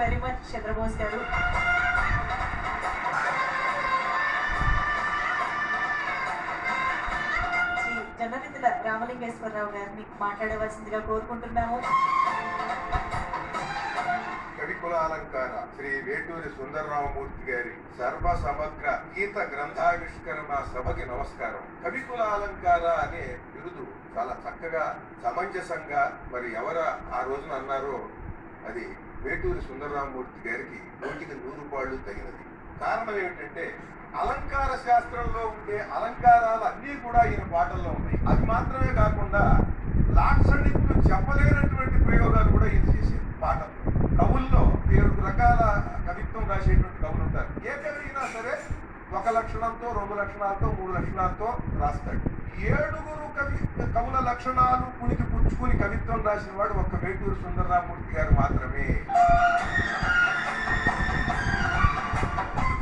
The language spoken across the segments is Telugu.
వెరీ మచ్ చంద్రబోస్ గారు. శ్రీ జననిధుల రామలింగేశ్వరరావు గారిని మాట్లాడవలసిందిగా కోరుకుంటున్నాము. కవికులాలంకార శ్రీ వేటూరి సుందరరామమూర్తి గారి సర్వ సమగ్ర గీత గ్రంథావిష్కరణ సభకి నమస్కారం. కవికులాలంకార అనే బిరుదు చాలా చక్కగా సమంజసంగా మరి ఎవరు ఆ రోజున అన్నారో అది వేటూరి సుందరరామమూర్తి గారికి 100కి 100 పాళ్ళు తగినది. కారణం ఏమిటంటే అలంకార శాస్త్రంలో ఉండే అలంకారాలు అన్నీ కూడా ఈయన పాటల్లో ఉన్నాయి. అది మాత్రమే కాకుండా లాక్షణికులు చెప్పలేనటువంటి ప్రయోగాలు కూడా ఈయన చేశారు పాటల్లో. కవుల్లో 7 రకాల కవిత్వం రాసేటువంటి కవులు ఉంటారు. ఏ కవి అయినా సరే 1 లక్షణంతో 2 లక్షణాలతో 3 లక్షణాలతో రాస్తాడు. 7 కవుల లక్షణాలు పుణికి పుచ్చుకుని కవిత్వం రాసిన వాడు ఒక్క వేటూరి సుందరరామమూర్తి గారు మాత్రమే.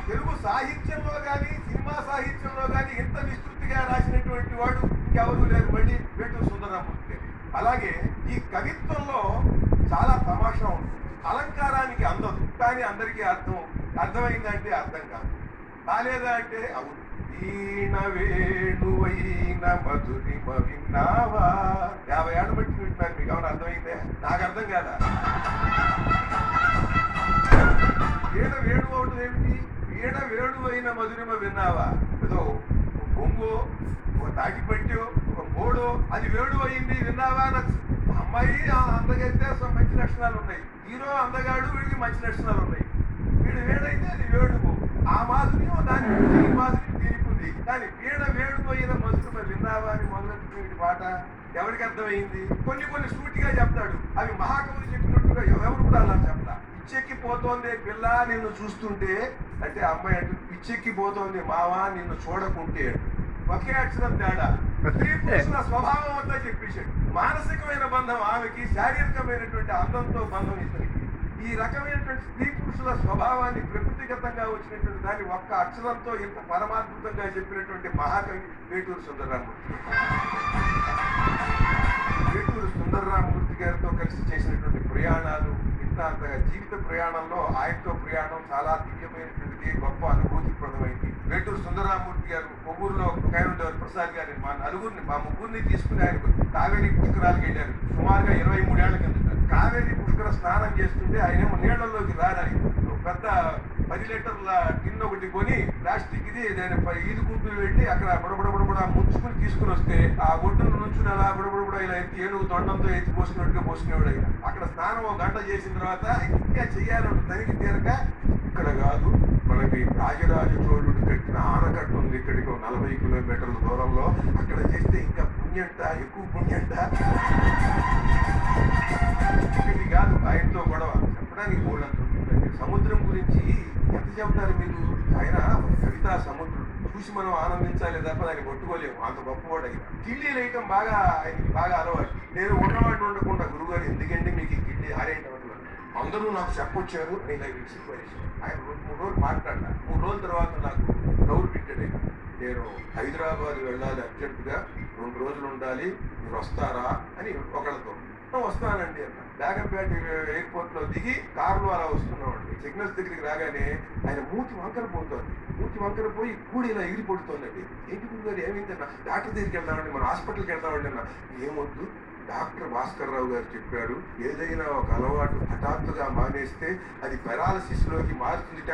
తెలుగు సాహిత్యంలో కానీ సినిమా సాహిత్యంలో కానీ ఇంత విస్తృతిగా రాసినటువంటి వాడు ఇంకెవరూ లేరు, మళ్ళీ వేటూరి సుందరరామమూర్తి గారు. అలాగే ఈ కవిత్వంలో చాలా తమాషా ఉంది. అలంకారానికి అందదు, కానీ అందరికీ అర్థమైందంటే అర్థం కాదు, కాలేదా అంటే అవును. వీణ వేణువైన మధురిమ విన్నావా 50 ఏళ్ళ బట్టి వింటున్నారు, మీకు ఏమైనా అర్థమైందే? నాకు అర్థం కాదా? వీణ వేణువు అవుతుంది ఏమిటి? వీణ వేణువైన మధురిమ విన్నావా? ఏదో బొంగో, ఒక తాటి పట్టో, ఒక బోడో, అది వేణువు అయింది విన్నావా? అమ్మాయి అందగైతే మంచి లక్షణాలు ఉన్నాయి, హీరో అందగాడు వీడికి మంచి లక్షణాలు ఉన్నాయి, వీడు వేడైతే అది వేణువు, ఆ మాధుర్యం దానికి ఈ మాధుర్యం దీనికి ఉంది. కానీ వీణ వేణుపోయిన మధురిమ విన్నావా అని మొదలెట్టిన పాట ఎవరికి అర్థమైంది? కొన్ని సూటిగా చెప్తాడు, అవి మహాకవులు చెప్పినట్టుగా ఎవరు కూడా అలా చెప్తా. పిచ్చెక్కిపోతోంది పిల్ల నిన్ను చూస్తుంటే అంటే అమ్మాయి అంటే పిచ్చెక్కిపోతోంది మావా నిన్ను చూడకుంటే, ఒకే అక్షరం తేడా. స్త్రీ పురుషుల స్వభావం అంతా చెప్పేశాడు. మానసికమైన బంధం ఆమెకి, శారీరకమైనటువంటి అందంతో బంధం ఇతనికి. ఈ రకమైనటువంటి స్త్రీ పురుషుల స్వభావాన్ని ప్రకృతిగతంగా వచ్చినటువంటి దాన్ని ఒక్క అక్షరంతో ఇంత పరమాద్భుతంగా చెప్పినటువంటి మహాకవి వేటూరి సుందరరామమూర్తి. వేటూరి సుందరరామమూర్తి గారితో కలిసి చేసినటువంటి ప్రయాణాలు అంతగా జీవిత ప్రయాణంలో ఆయనతో ప్రయాణం చాలా దివ్యమైనటువంటిది, గొప్ప అనుభూతిప్రదమైంది. వేటూరి సుందరరామమూర్తి గారు కొవ్వూరులో ఒక ఆయన ఉండేవారు, ప్రసాద్ గారిని. మా ముగ్గురిని తీసుకుని ఆయన కావేరీ పుష్కరాలకు వెళ్ళారు సుమారుగా 23 ఏళ్ల కిందట. కావేరీ పుష్కర స్నానం చేస్తుంటే ఆయనేమో నీళ్లలోకి రాడాలి పెద్ద 10 లీటర్ల గిన్నె ఒకటి కొని ప్లాస్టిక్ ఇది ఈదుకుంటూ వెళ్ళి అక్కడ బుడబుడబుడ ముంచుకుని తీసుకుని వస్తే ఆ ఒడ్డును నుంచి అలా బుడబుడబుడ ఇలా ఎత్తి ఏనుగు తొండంతో ఎత్తి పోసుకున్నట్టుగా పోసుకునేవాడు ఆయన. అక్కడ స్నానం 1 గంట చేసిన తర్వాత ఇంకా చెయ్యాలని తనిఖీ తీరక, ఇక్కడ కాదు మనకి రాజరాజ చోళుడు కట్టిన ఆనకట్ట ఉంది ఇక్కడికి 40 కిలోమీటర్ల దూరంలో, అక్కడ చేస్తే ఇంకా పుణ్యంట, ఎక్కువ పుణ్యంట. ఇది కాదు ఆయనతో గొడవ చెప్పడానికి మూడంత. సముద్రం గురించి ఎంత చెబుతారు మీరు? ఆయన కవితా సముద్రుడు, చూసి మనం ఆనందించాలి తప్ప దాన్ని కొట్టుకోలేము, అంత గొప్పవాడు. ఆయన కిళ్ళీలు వేయటం ఆయనకి బాగా అలవాటు. నేను ఉన్నవాడిని ఉండకుండా గురుగారు ఎందుకంటే మీకు ఈ కిళ్ళీ ఆరేయటం అందరూ నాకు చెప్పొచ్చారు అని ఇలా విసిగిపోయేసి ఆయన 2-3 రోజులు మాట్లాడినా. 3 రోజుల తర్వాత నాకు డౌట్ పెట్టాడు. నేను హైదరాబాద్ వెళ్ళాలి అర్జెంటుగా, 2 రోజులు ఉండాలి, మీరు వస్తారా అని ఒకళ్ళతో. వస్తానండి అన్న. బేగంపేట ఎయిర్పోర్ట్ లో దిగి కారులో అలా వస్తున్నామండి. సిగ్నల్స్ దగ్గరికి రాగానే ఆయన మూతి వంకర పోతుంది. మూతి వంకర పోయి కూడి ఇలా ఎగిరిపడుతోందండి. ఏంటి గురుగారు ఏమైందన్నా? డాక్టర్ దగ్గరికి వెళ్దామండి, మన హాస్పిటల్కి వెళ్దామండి అన్న. ఏమొద్దు, డాక్టర్ భాస్కర్ రావు గారు చెప్పారు, ఏదైనా ఒక అలవాటు హఠాత్తుగా మానేస్తే అది పెరాలసిస్ లోకి మారుతుందిట.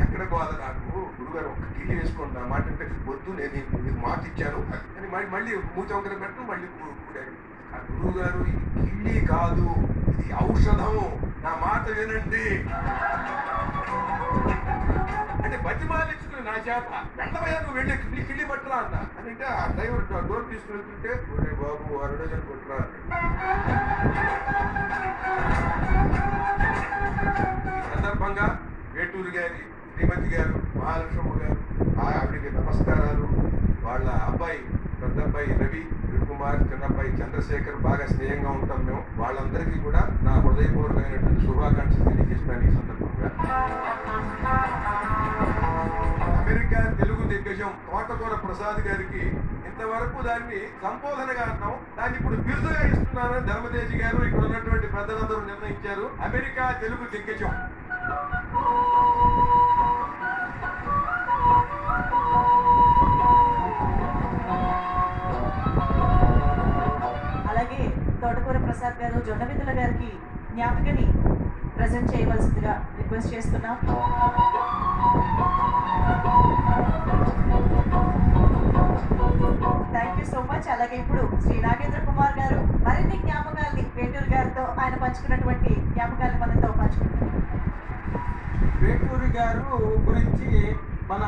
ఎక్కడ బాధ నాకు, గురుగారు ఒక్క కిళ్ళి వేసుకోండి నా మాట అంటే, వద్దు నేను మీకు మాట ఇచ్చాను అని మళ్ళీ మూతి వంకర పెట్టు మళ్ళీ కూడాడు. ఆ గురువు గారు ఇది కిళ్ళి కాదు, ఇది ఔషధం, నా మాట వినండి అంటే బతిమాలించుకుని నా చేత వెళ్ళవయ్యా నువ్వు వెళ్ళి కిళ్ళి పట్టరా అన్న అని. అంటే ఆ డ్రైవర్ డోర్ తీసుకుని వెళ్తుంటే బాబు 2 డజన్ కొట్టరా ఈ సందర్భంగా వేటూరి గారి శ్రీమతి గారు, మహాలక్ష్మమ్మ గారు, ఆవిడికి నమస్కారాలు. వాళ్ళ అబ్బాయి, పెద్ద అబ్బాయి రవి కుమార్, చిన్నబ్బాయి చంద్రశేఖర్ బాగా స్నేహంగా ఉంటాం మేము. వాళ్ళందరికీ కూడా నా హృదయపూర్వకమైనటువంటి శుభాకాంక్షలు తెలియజేస్తున్నాను ఈ సందర్భంగా. అమెరికా తెలుగు దిగ్గజం తోటకూర ప్రసాద్ గారికి ఇంతవరకు దాన్ని సంబోధనగా అన్నాం, దాన్ని ఇప్పుడు బిరుదుగా ఇస్తున్నాం. తీసుకుంటున్నారని ధర్మతేజి గారు ఇక్కడ ఉన్నటువంటి పెద్దలందరూ నిర్ణయించారు. అమెరికా తెలుగు దిగ్గజం అలాగే తోటకూర ప్రసాద్ గారు జొన్నవిందుల గారికి జ్ఞాపికని ప్రజెంట్ చేయవలసిందిగా రిక్వెస్ట్ చేస్తున్నాం. Thank you so much. అలాగే ఇప్పుడు శ్రీ నాగేంద్ర కుమార్ గారు మరిన్ని జ్ఞాపకాల్ని వేటూరు గారితో ఆయన పంచుకున్నటువంటి జ్ఞాపకాలు మనతో పంచుకుంటారు. వేటూరి గారు గురించి మన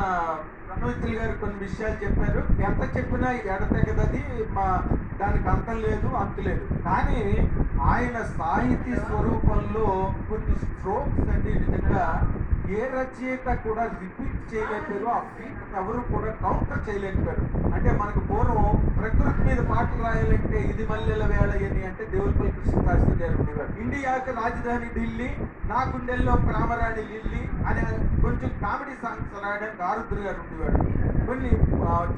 రణవిత్తులు గారు కొన్ని విషయాలు చెప్పారు. ఎంత చెప్పినా ఎడతెగదది, దానికి అంతం లేదు, అంతు లేదు. కానీ ఆయన సాహితీ స్వరూపంలో కొన్ని స్ట్రోక్స్ అండి నిజంగా ఏ రచయిత కూడా రిపీట్ చేయలేకపోయారు. ఆ ఫీట్ ఎవరు కూడా కౌంటర్ చేయలేకపోయారు. అంటే మనకు పూర్వం ప్రకృతి మీద పాటలు రాయాలంటే ఇది మల్లెల వేళ అని అంటే దేవులపల్లి కృష్ణశాస్త్రి గారు ఉండేవారు. ఇండియాకి రాజధాని ఢిల్లీ, నా గుండెల్లో ప్రేమరాణి లిల్లీ అనే కొంచెం కామెడీ సాంగ్స్ రాయడానికి ఆరుద్ర గారు ఉండేవాడు. కొన్ని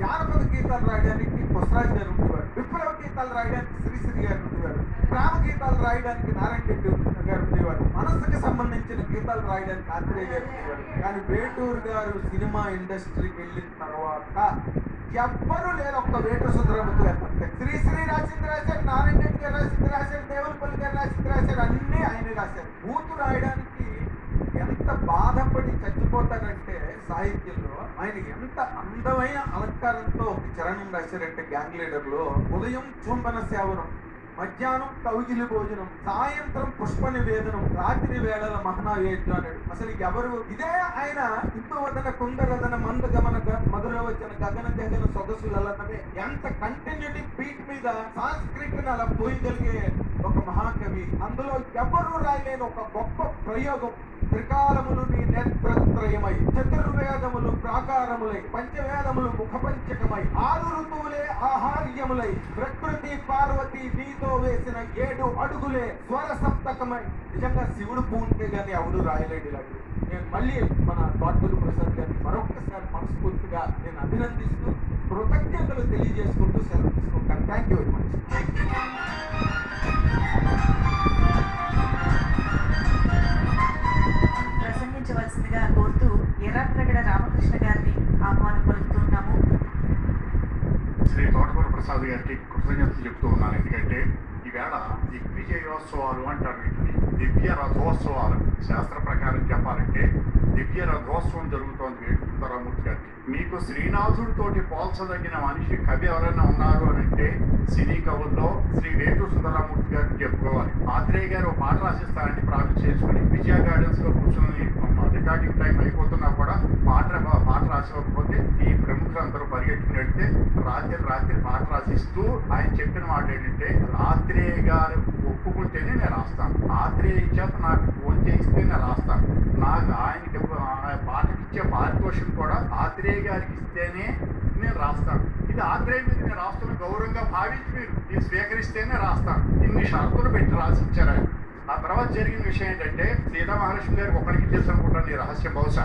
జానపద గీతాలు రాయడానికి కొసరాజు గారు ఉండేవారు. విప్లవ గీతాలు రాయడానికి శ్రీశ్రీ గారు ఉండేవారు. ప్రేమ గీతాలు రాయడానికి నారాయణ రెడ్డి గారు ఉండేవారు. మనస్సుకి సంబంధించిన గీతాలు రాయడానికి ఆత్రేయ గారు ఉండేవారు. కానీ వేటూరు గారు సినిమా ఇండస్ట్రీకి వెళ్ళిన తర్వాత ఎవ్వరూ లేరు. ఒక్క వేటూరు సుందరమూర్తి గారు తప్పితే. శ్రీశ్రీ రాసింది రాశారు, నారాయణ రెడ్డి గారు రాసింది రాశారు, దేవులపల్లి గారు రాసింది రాశారు, అన్నీ ఆయనే రాశారు. బూతు రాయడానికి ఎంత బాధపడి చచ్చిపోతాడంటే సాహిత్యంలో ఆయన ఎంత అందమైన అలంకారంతో ఒక చరణం రాశారంటే గ్యాంగ్ లీడర్ లో, ఉదయం చుంబన సేవనం, మధ్యాహ్నం కౌగిలి భోజనం, సాయంత్రం పుష్ప నివేదనం, రాత్రి వేళల మహానవేద్యం అన్నాడు. అసలు ఎవరు ఇదే ఆయన ఇందువదన కుందరదన మంద గమన మధుర వచ్చిన గగన గగన సొగసులన్నదే ఎంత కంటిన్యూటీ బీట్ మీద సాంస్కృతిని అలా పోయగలిగే ఒక మహాకవి. అందులో ఎవరు రాయలేని ఒక గొప్ప ప్రయోగం. త్రికాలములు నీ నేత్రత్రయమై, చతుర్వేదములు ప్రాకారములై, పంచవేదములు ముఖపంచకమై, 6 ఋతువులే ఆహార్యములై, ప్రకృతి పార్వతి నీతో వేసిన 7 అడుగులే స్వర సప్తకమై. నిజంగా శివుడు పూంటే గానీ ఎవడు రాయలేడు ఇలాంటి. నేను మళ్ళీ మన తోటకూర ప్రసాద్ గారిని మరొకసారి మనస్ఫూర్తిగా నేను అభినందిస్తూ కృతజ్ఞతలు తెలియజేసుకుంటూ సెలవు తీసుకుంటాను. Thank you very much. ప్రసంగించవలసిందిగా కోరుతూ ఎర్రాప్రగడ రామకృష్ణ గారిని ఆహ్వానం పలుకుతున్నాము. శ్రీ తోటకూర ప్రసాద్ గారికి కృతజ్ఞతలు చెప్తూ ఉన్నాను. ఎందుకంటే ఈవేళ దిగ్విజయోత్సవాలు అంటారు వీటిని, దివ్య రథోత్సవాలు. శాస్త్ర ప్రకారం చెప్పాలంటే దివ్య రథోత్సవం జరుగుతోంది వేటూరు సుందరమూర్తి గారికి. మీకు శ్రీనాథుడితోటి పోల్చదగిన మనిషి కవి ఎవరైనా ఉన్నారు అని అంటే సినీ కవుల్లో శ్రీ వేటూరు సుందరమూర్తి గారిని చెప్పుకోవాలి. ఆత్రేయ గారు పాట రాసిస్తారని ప్రామిస్ చేసుకుని విజయ గార్డెన్స్ లో కూర్చొని రికార్డింగ్ టైం అయిపోతున్నా కూడా పాట రాసివ్వకపోతే ఈ ప్రముఖులందరూ పరిగెట్టుకుని వెళ్తే రాత్రి పాట రాసిస్తూ ఆయన చెప్పిన మాట ఏంటంటే, ఆత్రేయ గారు ఒప్పుకుంటేనే నేను రాస్తాను, ఆత్రేయ చేత నాకు ఫోన్ చేయిస్తే నేను రాస్తాను, నాకు ఆయనకి పాటకి ఇచ్చే పారితోషికం కూడా ఆత్రేయ గారికి ఇస్తేనే నేను రాస్తాను, ఇది ఆత్రేయ మీద నేను రాస్తున్న గౌరవంగా భావించి మీరు ఇది స్వీకరిస్తేనే రాస్తాను, ఇన్ని షరతులు పెట్టి రాసిచ్చారు ఆయన. ఆ తర్వాత జరిగిన విషయం ఏంటంటే, సీతా మహాలక్ష్మి గారికి ఒకరికి తెలుసు అనుకుంటాను ఈ రహస్యం బహుశా.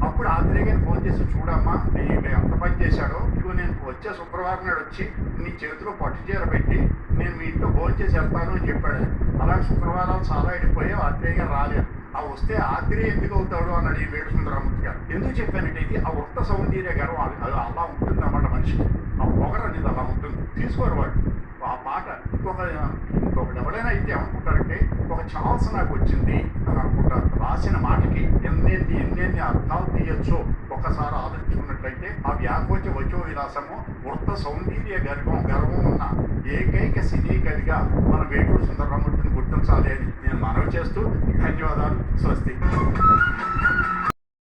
అప్పుడు ఆత్రేయ గారిని ఫోన్ చేసి, చూడమ్మా నేను ఎంత పని చేశాడో, ఇదిగో నేను వచ్చే శుక్రవారం నాడు వచ్చి నీ చేతిలో పట్టు చీర పెట్టి నేను మీ ఇంట్లో భోజనం చేసి వెళ్తాను అని చెప్పాడు. అలాగే శుక్రవారాలు చాలా అయిపోయాయి, ఆత్రేయ గారు రాలేదు. ఆ వస్తే ఆత్రేయ ఎందుకు అవుతాడు అన్నాడు ఈ వేటూరు సుందరమూర్తి గారు. ఎందుకు చెప్పానంటే, ఇది ఆ వృత్త సౌందర్య గర్వం, అది అలా ఉంటుంది అన్నమాట మనిషికి. ఆ పొగర అనేది అలా ఉంటుంది, తీసుకోరు వాడు. ఆ పాట ఇంకొకటి ఎవరైనా అయితే ఏమనుకుంటారంటే, ఒక ఛాన్స్ నాకు వచ్చింది అని అనుకుంటారు. రాసిన మాటకి ఎన్నెన్ని అర్థాలు తీయచ్చో ఒక్కసారి ఆలోచించుకున్నట్లయితే, ఆ వ్యాకోచ వచో విలాసము వృత్త సౌందర్య గర్వం ఉన్న ఏకైక సినీ కవిగా మన వేటూరు సుందరమూర్తిని గుర్తించాలి అని నేను మనవి చేస్తూ ధన్యవాదాలు. స్వస్తి.